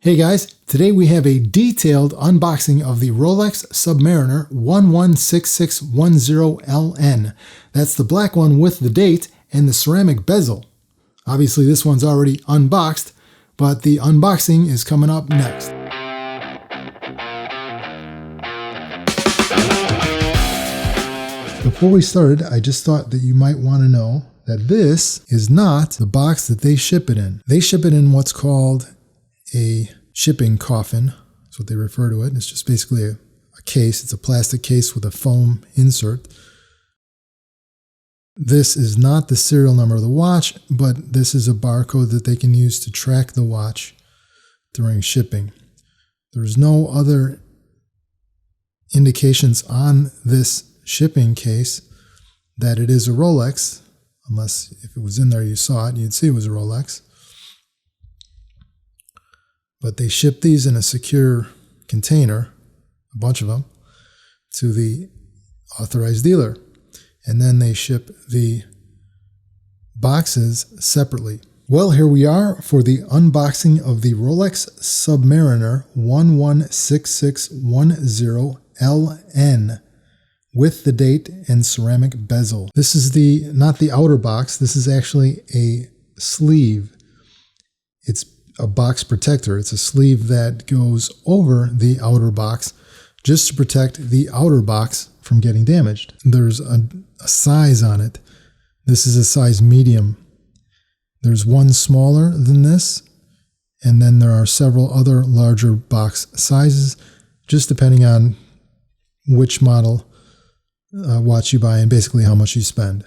Hey guys, today we have a detailed unboxing of the Rolex Submariner 116610LN. That's the black one with the date and the ceramic bezel. Obviously this one's already unboxed, but the unboxing is coming up next. Before we started, I just thought that you might want to know that this is not the box that they ship it in. They ship it in what's called a shipping coffin. That's what they refer to it. It's just basically a case. It's a plastic case with a foam insert. This is not the serial number of the watch, but this is a barcode that they can use to track the watch during shipping. There's no other indications on this shipping case that it is a Rolex, unless if it was in there you saw it, you'd see it was a Rolex. But they ship these in a secure container, a bunch of them, to the authorized dealer. And then they ship the boxes separately. Well, here we are for the unboxing of the Rolex Submariner 116610LN with the date and ceramic bezel. This is not the outer box. This is actually a sleeve. It's a box protector. It's a sleeve that goes over the outer box just to protect the outer box from getting damaged. There's a size on it. This is a size medium. There's one smaller than this, and then there are several other larger box sizes, just depending on which model watch you buy and basically how much you spend.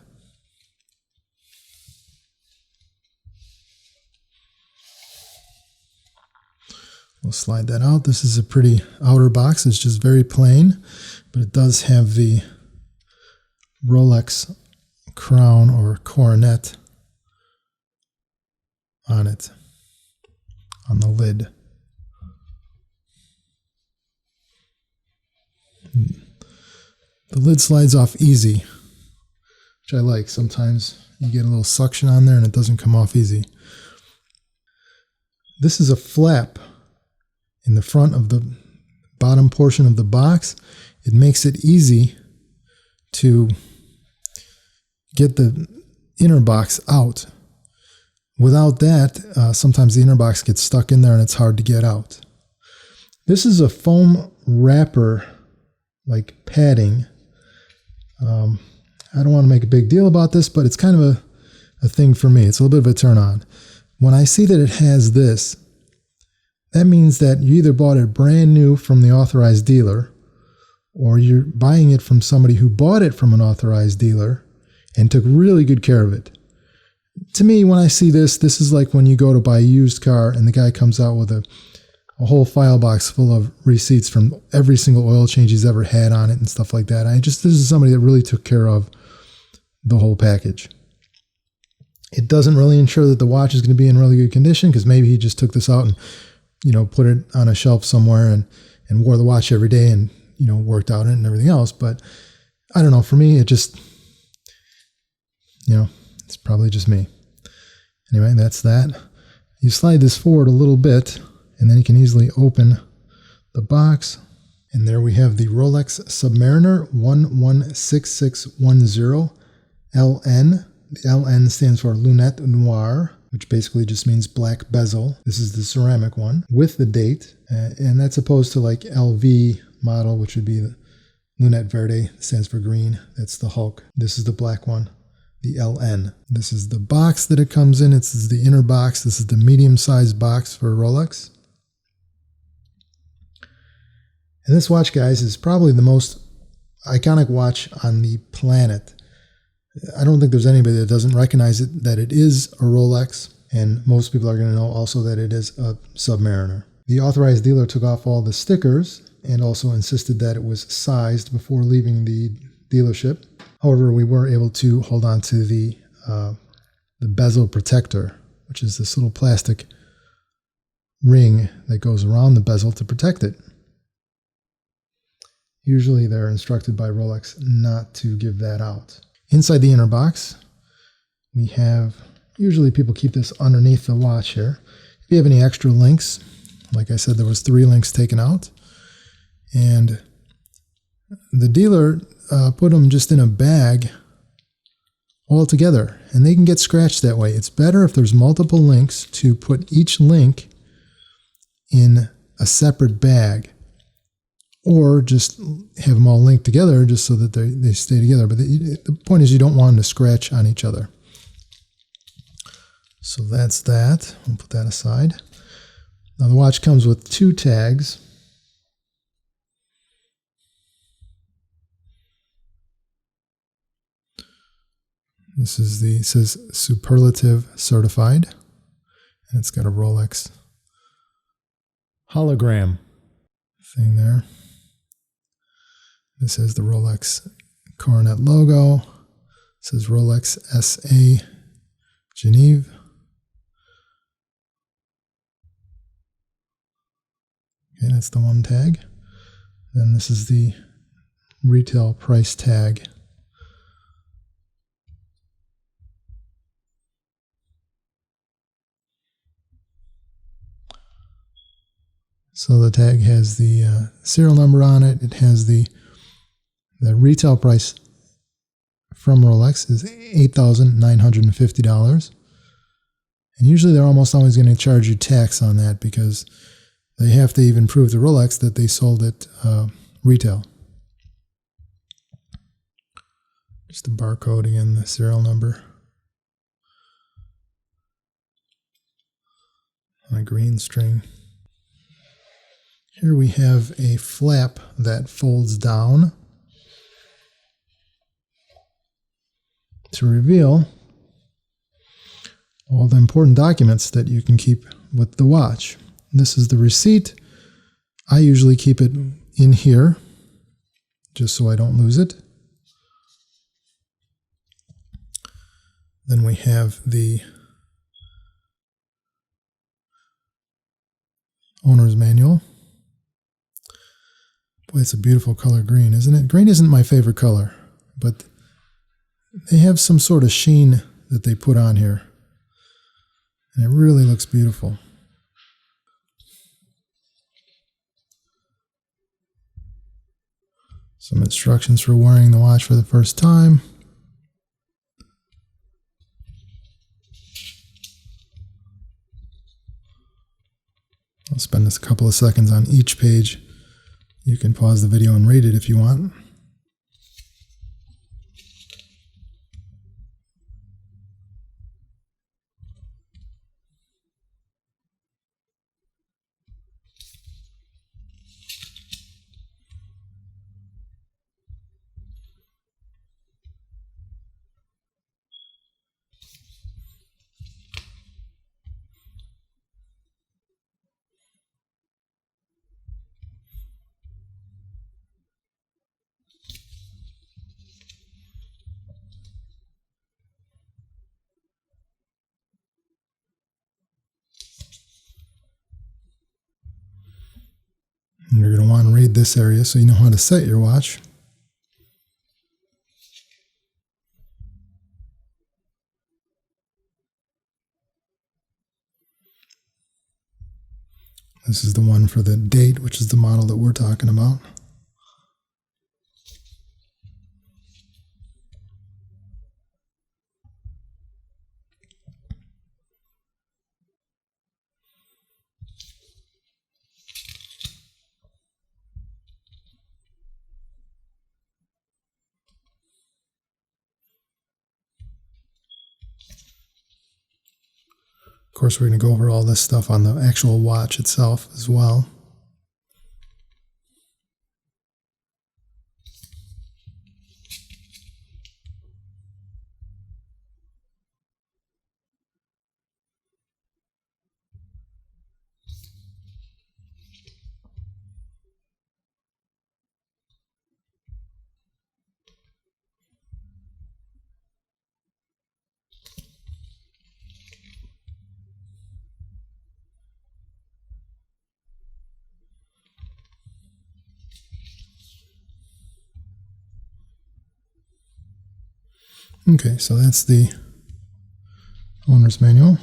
We'll slide that out. This is a pretty outer box. It's just very plain, but it does have the Rolex crown or coronet on it, on the lid. The lid slides off easy, which I like. Sometimes you get a little suction on there and it doesn't come off easy. This is a flap in the front of the bottom portion of the box. It makes it easy to get the inner box out. Without that, sometimes the inner box gets stuck in there and it's hard to get out. This is a foam wrapper, like padding. I don't want to make a big deal about this, but it's kind of a thing for me. It's a little bit of a turn on. When I see that it has this, that means that you either bought it brand new from the authorized dealer, or you're buying it from somebody who bought it from an authorized dealer and took really good care of it. To me, when I see this, this is like when you go to buy a used car and the guy comes out with a whole file box full of receipts from every single oil change he's ever had on it and stuff like that. This is somebody that really took care of the whole package. It doesn't really ensure that the watch is going to be in really good condition, because maybe he just took this out and put it on a shelf somewhere and wore the watch every day and, worked out in it and everything else. But I don't know. For me, it just, it's probably just me. Anyway, that's that. You slide this forward a little bit and then you can easily open the box. And there we have the Rolex Submariner 116610LN. The LN stands for Lunette Noire, which basically just means black bezel. This is the ceramic one with the date, and that's opposed to like LV model, which would be the Lunette Verde, stands for green. That's the Hulk. This is the black one, the LN. This is the box that it comes in. This is the inner box. This is the medium-sized box for Rolex. And this watch, guys, is probably the most iconic watch on the planet. I don't think there's anybody that doesn't recognize it, that it is a Rolex, and most people are going to know also that it is a Submariner. The authorized dealer took off all the stickers and also insisted that it was sized before leaving the dealership. However, we were able to hold on to the bezel protector, which is this little plastic ring that goes around the bezel to protect it. Usually they're instructed by Rolex not to give that out. Inside the inner box, we have, usually people keep this underneath the watch here. If you have any extra links, Like I said, there was 3 links taken out. And the dealer put them just in a bag all together, and they can get scratched that way. It's better if there's multiple links to put each link in a separate bag, or just have them all linked together just so that they stay together. But the point is, you don't want them to scratch on each other. So that's that. We'll put that aside. Now the watch comes with 2 tags. This is it says Superlative Certified, and it's got a Rolex hologram thing there. This is the Rolex Coronet logo. It says Rolex SA Genève. Okay, that's the one tag. Then this is the retail price tag. So the tag has the serial number on it. It has the retail price from Rolex is $8,950. And usually they're almost always going to charge you tax on that, because they have to even prove to Rolex that they sold it retail. Just the barcode again, the serial number. On a green string. Here we have a flap that folds down to reveal all the important documents that you can keep with the watch. This is the receipt. I usually keep it in here just so I don't lose it. Then we have the owner's manual. Boy, it's a beautiful color green, isn't it? Green isn't my favorite color, but they have some sort of sheen that they put on here, and it really looks beautiful. Some instructions for wearing the watch for the first time. I'll spend a couple of seconds on each page. You can pause the video and read it if you want. And you're going to want to read this area so you know how to set your watch. This is the one for the date, which is the model that we're talking about. Of course, we're going to go over all this stuff on the actual watch itself as well. Okay, so that's the owner's manual.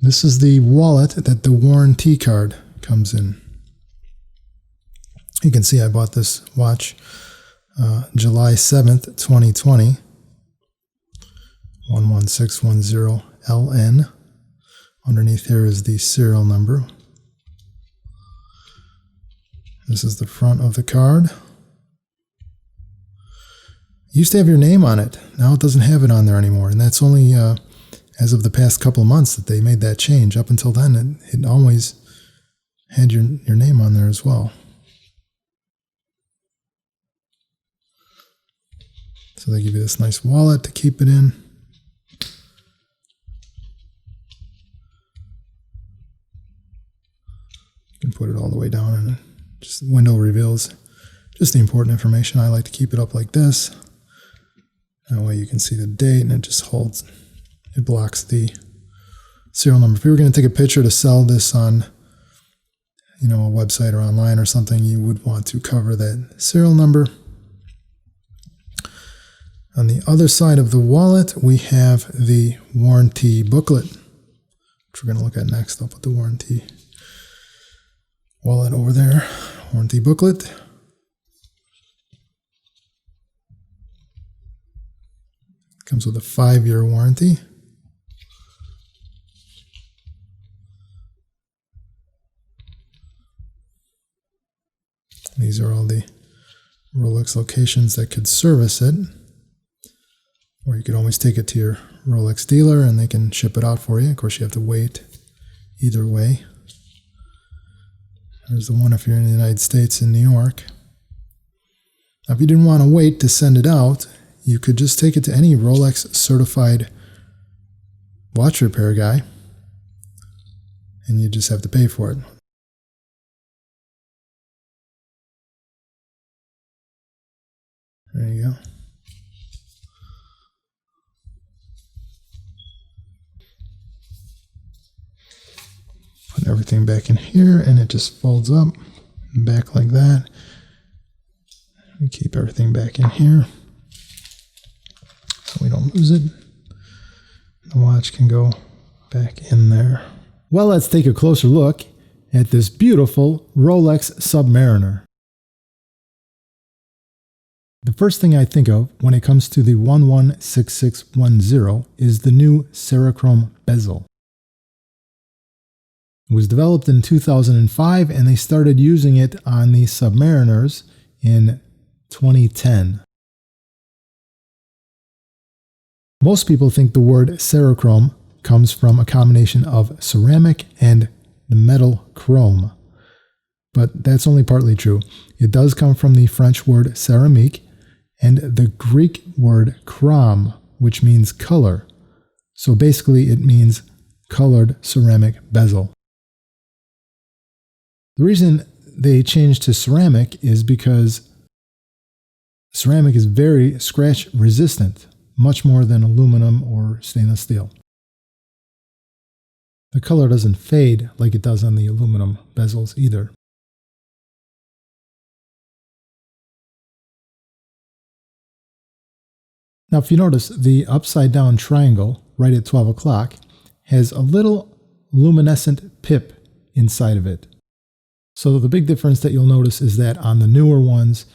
This is the wallet that the warranty card comes in. You can see I bought this watch July 7th, 2020. 116610LN. Underneath here is the serial number. This is the front of the card. It used to have your name on it. Now it doesn't have it on there anymore. And that's only as of the past couple of months that they made that change. Up until then, it always had your name on there as well. So they give you this nice wallet to keep it in. You can put it all the way down and just the window reveals just the important information. I like to keep it up like this. That way you can see the date and it just holds, it blocks the serial number. If you were going to take a picture to sell this on, a website or online or something, you would want to cover that serial number. On the other side of the wallet, we have the warranty booklet, which we're going to look at next. I'll put the warranty wallet over there. Warranty booklet. Comes with a 5-year warranty. These are all the Rolex locations that could service it. Or you could always take it to your Rolex dealer and they can ship it out for you. Of course, you have to wait either way. There's the one if you're in the United States in New York. Now, if you didn't want to wait to send it out, you could just take it to any Rolex certified watch repair guy and you just have to pay for it. There you go. Put everything back in here and it just folds up back like that. We keep everything back in here so we don't lose it. The watch can go back in there. Well, let's take a closer look at this beautiful Rolex Submariner. The first thing I think of when it comes to the 116610 is the new CeraChrom bezel. It was developed in 2005 and they started using it on the Submariners in 2010. Most people think the word CeraChrom comes from a combination of ceramic and the metal chrome, but that's only partly true. It does come from the French word céramique and the Greek word chrom, which means color. So basically it means colored ceramic bezel. The reason they changed to ceramic is because ceramic is very scratch resistant, much more than aluminum or stainless steel. The color doesn't fade like it does on the aluminum bezels either. Now, if you notice, the upside down triangle right at 12 o'clock has a little luminescent pip inside of it. So the big difference that you'll notice is that on the newer ones,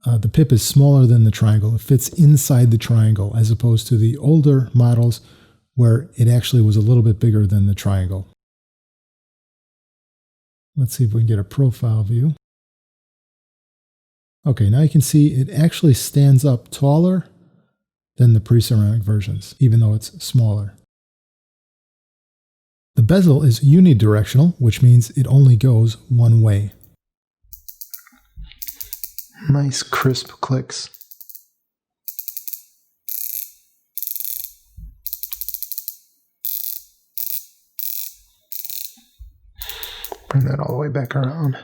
the pip is smaller than the triangle. It fits inside the triangle as opposed to the older models where it actually was a little bit bigger than the triangle. Let's see if we can get a profile view. Okay, now you can see it actually stands up taller than the pre-ceramic versions, even though it's smaller. The bezel is unidirectional, which means it only goes one way. Nice crisp clicks. Bring that all the way back around.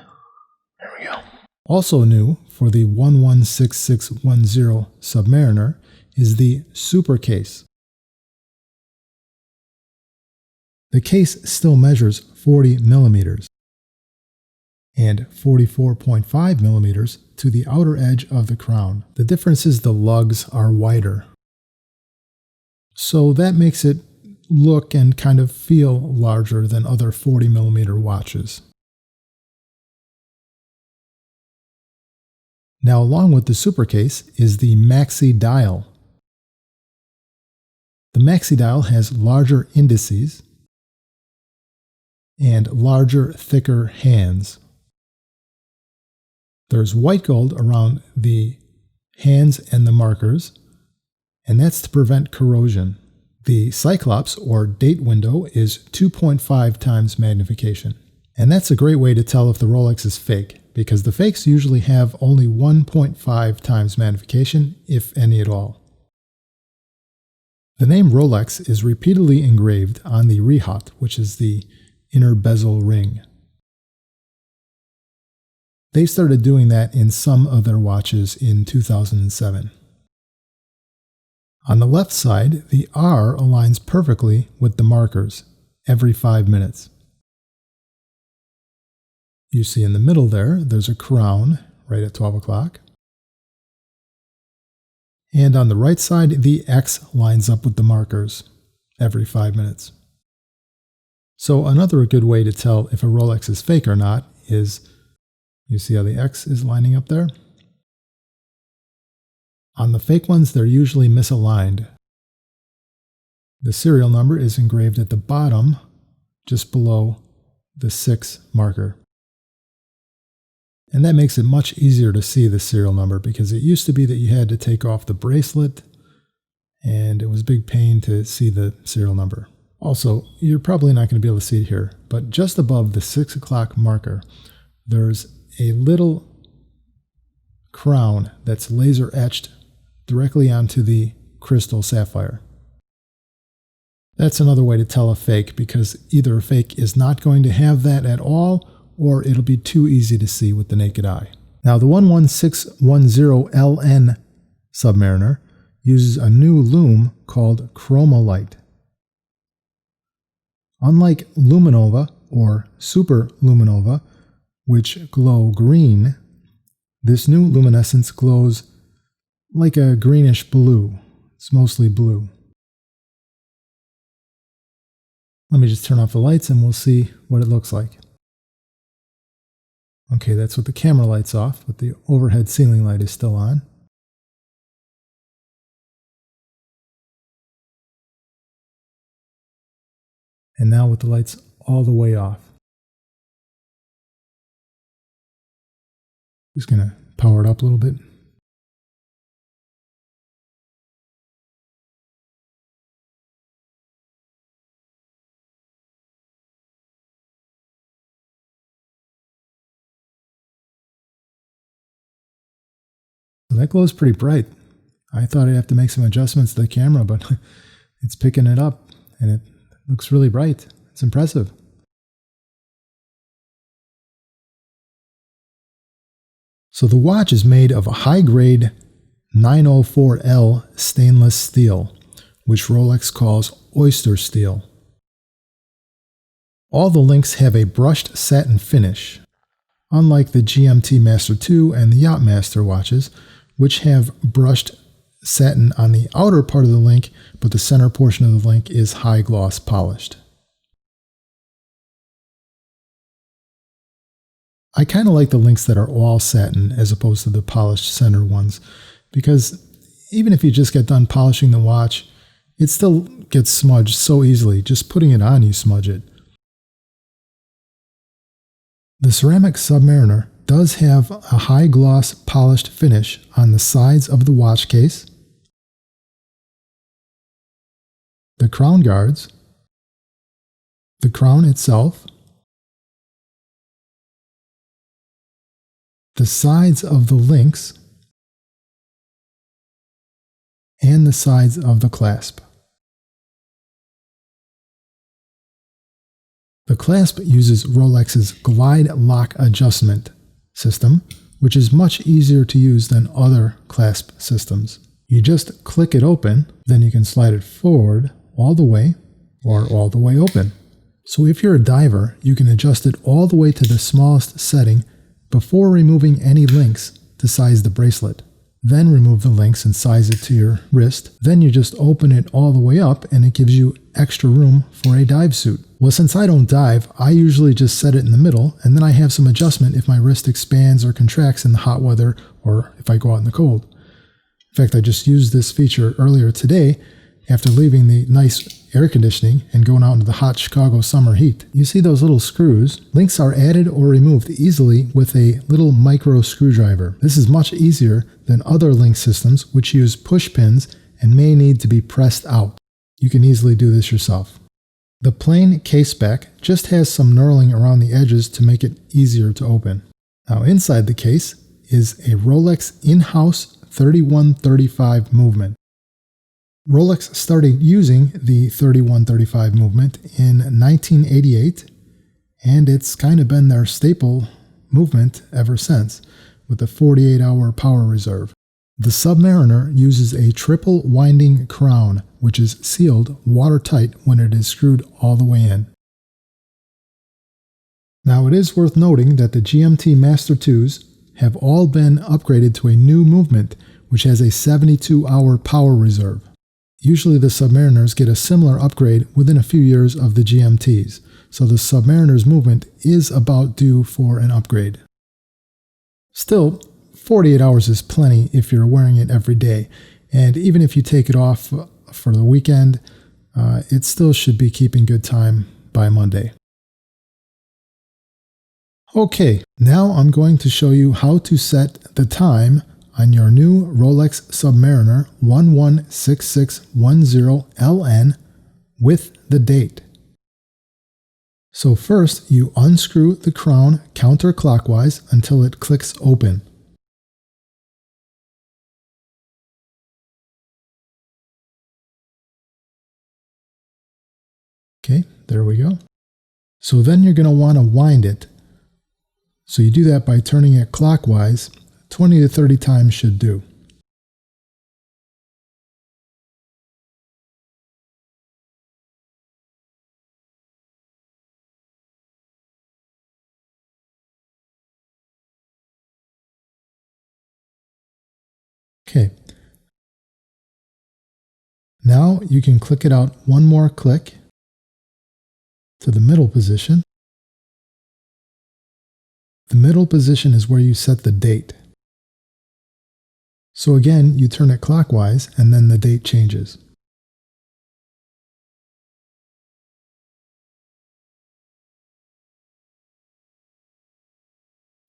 There we go. Also new for the 116610 Submariner is the SuperCase. The case still measures 40 millimeters and 44.5 millimeters to the outer edge of the crown. The difference is the lugs are wider. So that makes it look and kind of feel larger than other 40mm watches. Now, along with the SuperCase is the Maxi Dial. The Maxi Dial has larger indices and larger, thicker hands. There's white gold around the hands and the markers, and that's to prevent corrosion. The Cyclops, or date window, is 2.5 times magnification. And that's a great way to tell if the Rolex is fake, because the fakes usually have only 1.5 times magnification, if any at all. The name Rolex is repeatedly engraved on the Rehaut, which is the inner bezel ring. They started doing that in some of their watches in 2007. On the left side, the R aligns perfectly with the markers every 5 minutes. You see in the middle there's a crown right at 12 o'clock. And on the right side, the X lines up with the markers every 5 minutes. So another good way to tell if a Rolex is fake or not is, you see how the X is lining up there? On the fake ones, they're usually misaligned. The serial number is engraved at the bottom, just below the 6 marker. And that makes it much easier to see the serial number, because it used to be that you had to take off the bracelet, and it was a big pain to see the serial number. Also, you're probably not going to be able to see it here, but just above the 6 o'clock marker, there's a little crown that's laser etched directly onto the crystal sapphire. That's another way to tell a fake, because either a fake is not going to have that at all, or it'll be too easy to see with the naked eye. Now, the 116610LN Submariner uses a new lume called Chromalight. Unlike Luminova or Super Luminova, which glow green, this new luminescence glows like a greenish blue. It's mostly blue. Let me just turn off the lights and we'll see what it looks like. Okay, that's with the camera lights off, but the overhead ceiling light is still on. And now with the lights all the way off. Just going to power it up a little bit. So that glows pretty bright. I thought I'd have to make some adjustments to the camera, but it's picking it up and it looks really bright. It's impressive. So the watch is made of a high-grade 904L stainless steel, which Rolex calls OysterSteel. All the links have a brushed satin finish, unlike the GMT Master 2 and the Yachtmaster watches, which have brushed satin on the outer part of the link, but the center portion of the link is high gloss polished. I kind of like the links that are all satin as opposed to the polished center ones, because even if you just get done polishing the watch, it still gets smudged so easily. Just putting it on, you smudge it. The ceramic Submariner does have a high gloss polished finish on the sides of the watch case, the crown guards, the crown itself, the sides of the links, and the sides of the clasp. The clasp uses Rolex's glide lock adjustment system, which is much easier to use than other clasp systems. You just click it open, then you can slide it forward all the way or all the way open. So if you're a diver, you can adjust it all the way to the smallest setting before removing any links to size the bracelet. then remove the links and size it to your wrist. Then you just open it all the way up and it gives you extra room for a dive suit. Well, since I don't dive, I usually just set it in the middle, and then I have some adjustment if my wrist expands or contracts in the hot weather or if I go out in the cold. In fact, I just used this feature earlier today after leaving the nice air conditioning and going out into the hot Chicago summer heat. You see those little screws? Links are added or removed easily with a little micro screwdriver. This is much easier than other link systems which use push pins and may need to be pressed out. You can easily do this yourself. The plain case back just has some knurling around the edges to make it easier to open. Now inside the case is a Rolex in-house 3135 movement. Rolex started using the 3135 movement in 1988, and it's kind of been their staple movement ever since, with a 48-hour power reserve. The Submariner uses a triple winding crown, which is sealed watertight when it is screwed all the way in. Now it is worth noting that the GMT Master 2s have all been upgraded to a new movement, which has a 72-hour power reserve. Usually the Submariners get a similar upgrade within a few years of the GMTs, so the Submariner's movement is about due for an upgrade. Still, 48 hours is plenty if you're wearing it every day, and even if you take it off for the weekend, it still should be keeping good time by Monday. Okay, now I'm going to show you how to set the time on your new Rolex Submariner 116610LN with the date. So first, you unscrew the crown counterclockwise until it clicks open. Okay, there we go. So then you're going to want to wind it. So you do that by turning it clockwise. 20 to 30 times should do. Okay. Now you can click it out one more click to the middle position. The middle position is where you set the date. So again, you turn it clockwise and then the date changes.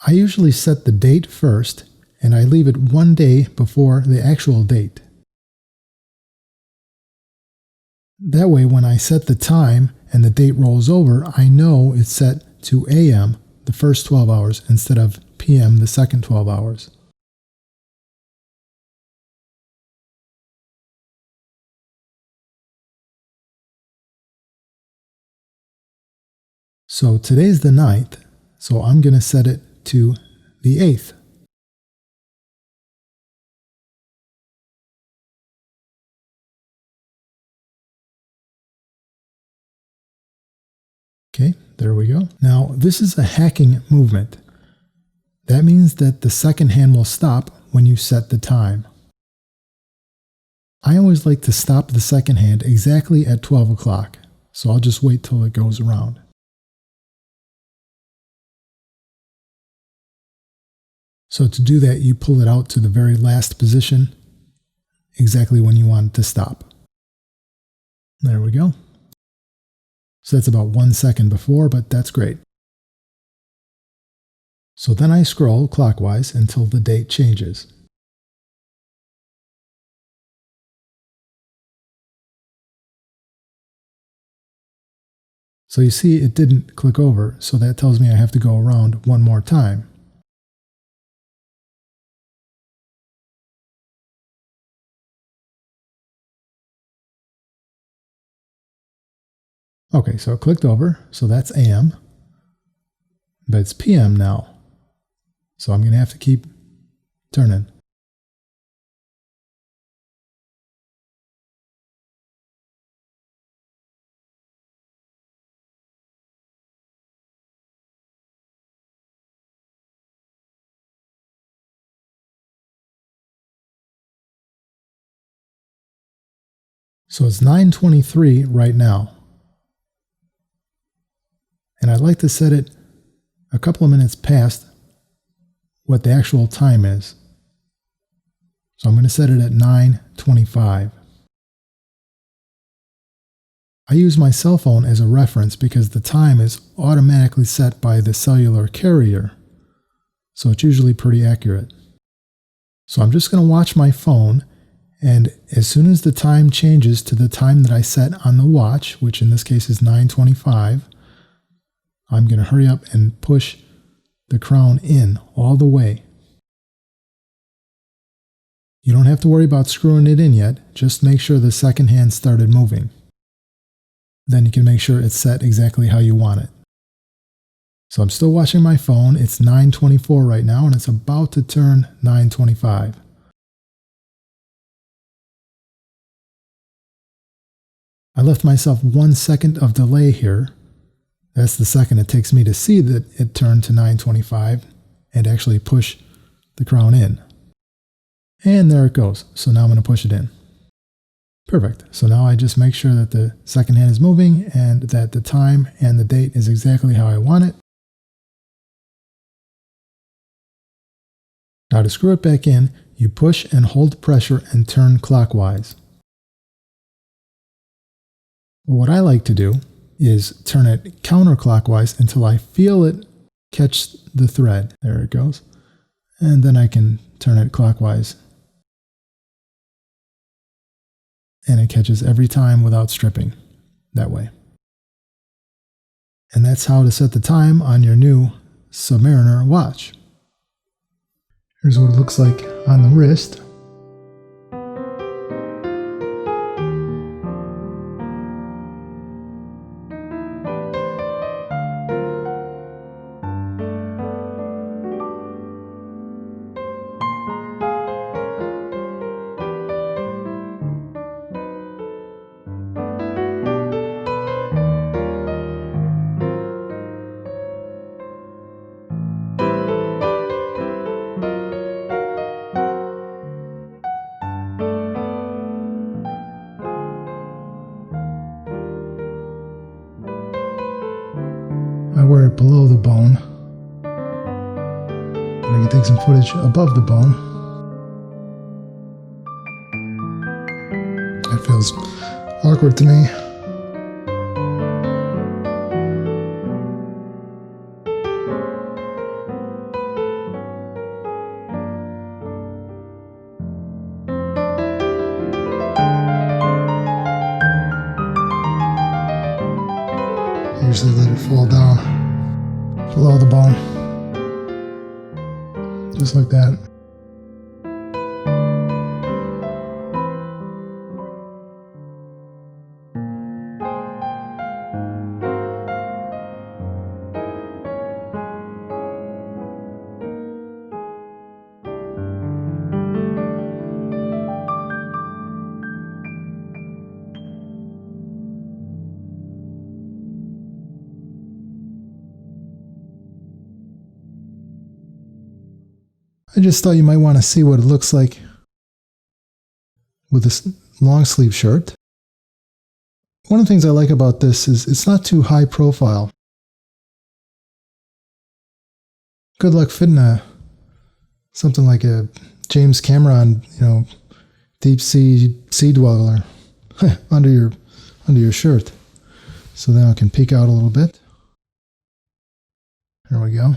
I usually set the date first and I leave it one day before the actual date. That way when I set the time and the date rolls over, I know it's set to AM the first 12 hours instead of PM the second 12 hours. So today's the 9th, so I'm going to set it to the 8th. Okay, there we go. Now this is a hacking movement. That means that the second hand will stop when you set the time. I always like to stop the second hand exactly at 12 o'clock, so I'll just wait till it goes around. So to do that, you pull it out to the very last position, exactly when you want it to stop. There we go. So that's about 1 second before, but that's great. So then I scroll clockwise until the date changes. So you see it didn't click over, so that tells me I have to go around one more time. Okay, so it clicked over, so that's AM, but it's PM now. So I'm going to have to keep turning. So it's 9:23 right now. And I'd like to set it a couple of minutes past what the actual time is. So I'm going to set it at 9:25. I use my cell phone as a reference because the time is automatically set by the cellular carrier. So it's usually pretty accurate. So I'm just going to watch my phone, and as soon as the time changes to the time that I set on the watch, which in this case is 9:25, I'm going to hurry up and push the crown in all the way. You don't have to worry about screwing it in yet, just make sure the second hand started moving. Then you can make sure it's set exactly how you want it. So I'm still watching my phone. It's 9:24 right now, and it's about to turn 9:25. I left myself 1 second of delay here. That's the second it takes me to see that it turned to 9:25 and actually push the crown in. And there it goes. So now I'm going to push it in. Perfect. So now I just make sure that the second hand is moving and that the time and the date is exactly how I want it. Now to screw it back in, you push and hold pressure and turn clockwise. What I like to do is turn it counterclockwise until I feel it catch the thread. There it goes. And then I can turn it clockwise. And it catches every time without stripping that way. And that's how to set the time on your new Submariner watch. Here's what it looks like on the wrist. I wear it below the bone. And I can take some footage above the bone. That feels awkward to me. I usually let it fall down below the bone, just like that. I just thought you might want to see what it looks like with this long sleeve shirt. One of the things I like about this is it's not too high profile. Good luck fitting something like a James Cameron, deep sea dweller under your shirt. So then I can peek out a little bit. There we go.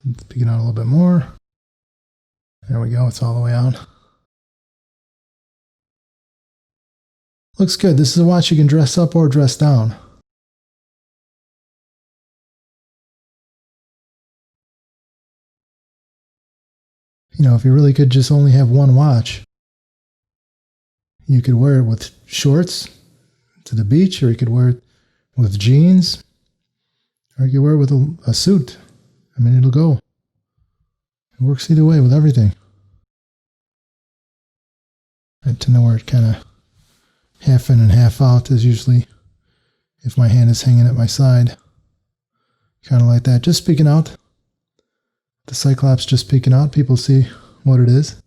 It's peeking out a little bit more. There we go, it's all the way out. Looks good. This is a watch you can dress up or dress down. If you really could just only have one watch, you could wear it with shorts to the beach, or you could wear it with jeans, or you could wear it with a suit. It'll go. It works either way with everything. Right to know where it kind of half in and half out is usually if my hand is hanging at my side. Kind of like that. Just speaking out. The Cyclops just peeking out. People see what it is.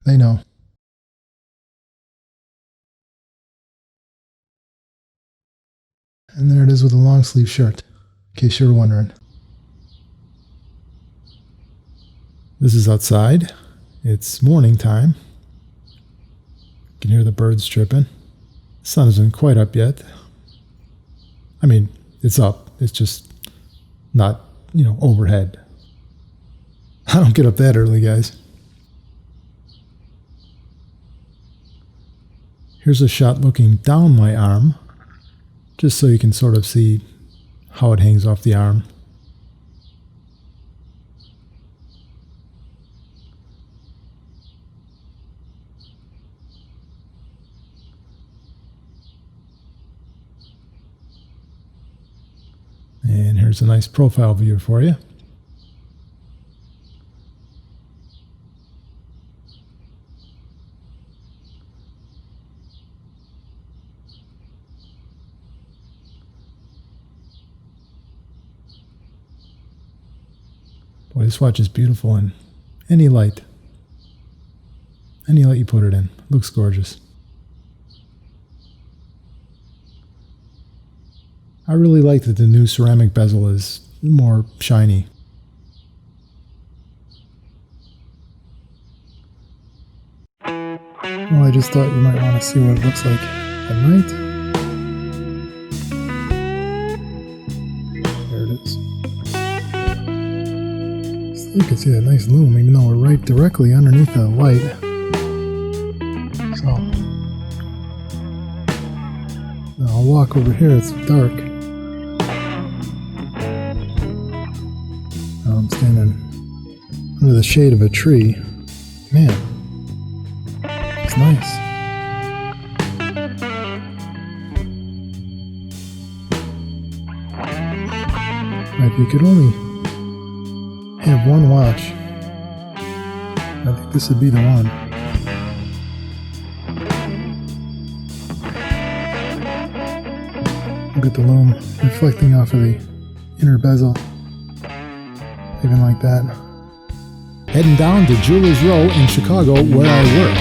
They know. And there it is with a long sleeve shirt, in case you were wondering. This is outside. It's morning time. You can hear the birds chirping. The sun isn't quite up yet. I mean, it's up. It's just not, overhead. I don't get up that early, guys. Here's a shot looking down my arm, just so you can sort of see how it hangs off the arm. And here's a nice profile view for you. Boy, this watch is beautiful in any light. Any light you put it in. Looks gorgeous. I really like that the new ceramic bezel is more shiny. Well, I just thought you might want to see what it looks like at night. There it is. So you can see that nice lume, even though we're right directly underneath the light. So now I'll walk over here, it's dark. Now I'm standing under the shade of a tree. Man, it's nice. If you could only have one watch, I think this would be the one. Look at the lume reflecting off of the inner bezel. Even like that. Heading down to Jewelers Row in Chicago where I work.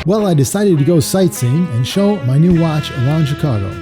Well, I decided to go sightseeing and show my new watch around Chicago.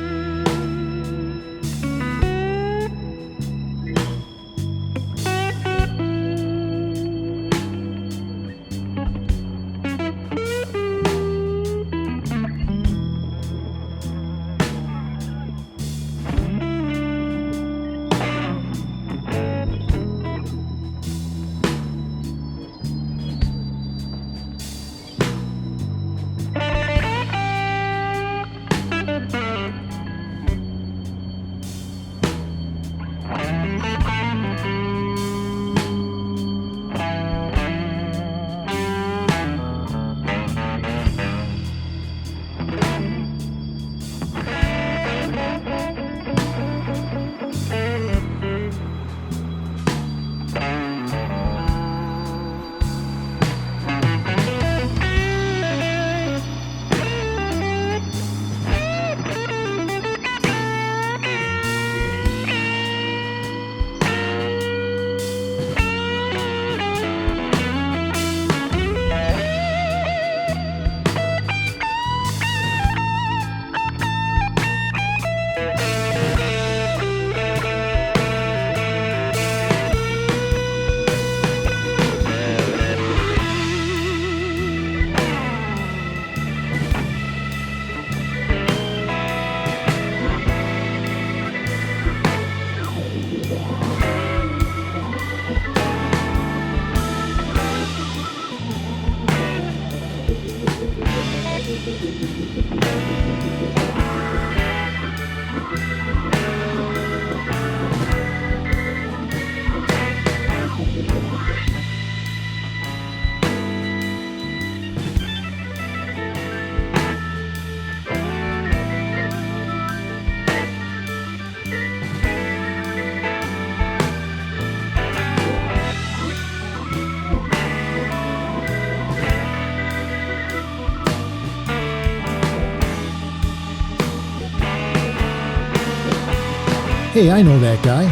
Hey, I know that guy.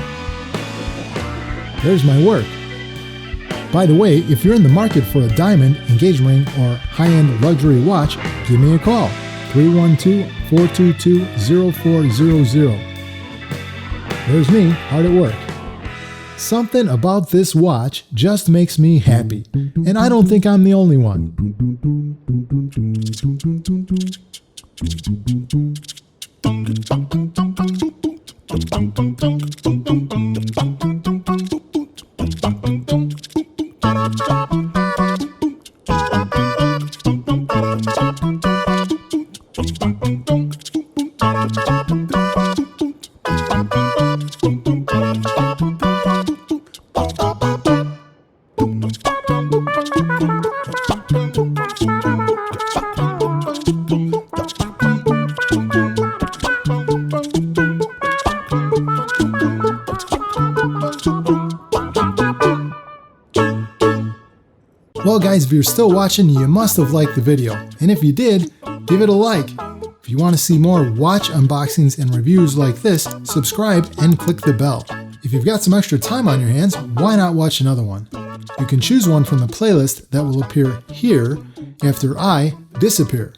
There's my work. By the way, if you're in the market for a diamond, engagement ring, or high-end luxury watch, give me a call. 312-422-0400. There's me, hard at work. Something about this watch just makes me happy, and I don't think I'm the only one. Well guys, if you're still watching, you must have liked the video. And if you did, give it a like. If you want to see more watch unboxings and reviews like this, subscribe and click the bell. If you've got some extra time on your hands, why not watch another one? You can choose one from the playlist that will appear here after I disappear.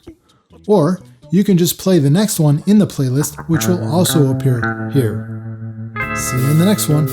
Or you can just play the next one in the playlist, which will also appear here. See you in the next one.